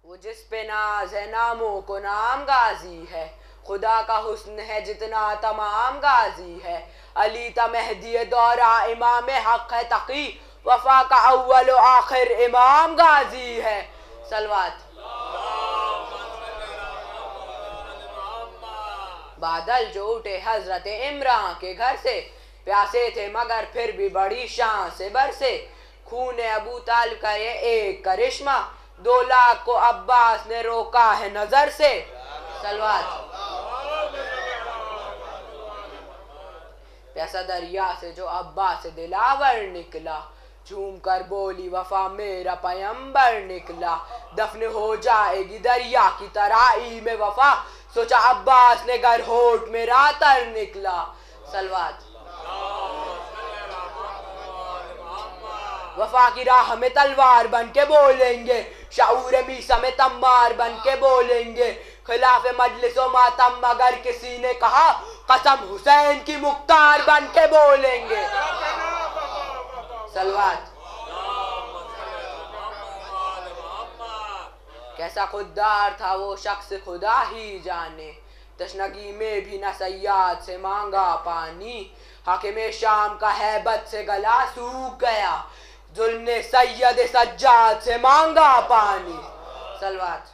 वो जिस पे नाज है नामों को नाम गाजी है, खुदा का हुस्न है जितना तमाम गाजी है। अली ता मेहदी दौरा इमाम हक है तकी, वफा का अव्वल आखिर इमाम गाजी है। सलवात। बादल जो उठे हजरत इमरान के घर से, प्यासे थे मगर फिर भी बड़ी शान से बरसे। खून अबू तालिब का ये एक करिश्मा, 2 लाख को अब्बास ने रोका है नजर से। सलवात। प्यासा दरिया से जो अब्बास से दिलावर निकला, झूम कर बोली वफा मेरा पैगंबर निकला। दफन हो जाएगी दरिया की तराई में वफा, सोचा अब्बास ने घर होठ मेरा तर निकला। सलवात। वफा की राह में तलवार बन के बोलेंगे, शाऊर मीसा में तम्मार बन के बोलेंगे। खिलाफ मजलिसो मातम मगर किसी ने कहा, कसम हुसैन की मुख्तार बन के बोलेंगे। सलवात। कैसा खुददार था वो शख्स खुदा ही जाने, तशनगी में भी न सयाद से मांगा पानी। हाकिम शाम का हैबत से गला सूख गया, जुल्म ने सैयद सज्जाद से मांगा पानी। सलवात।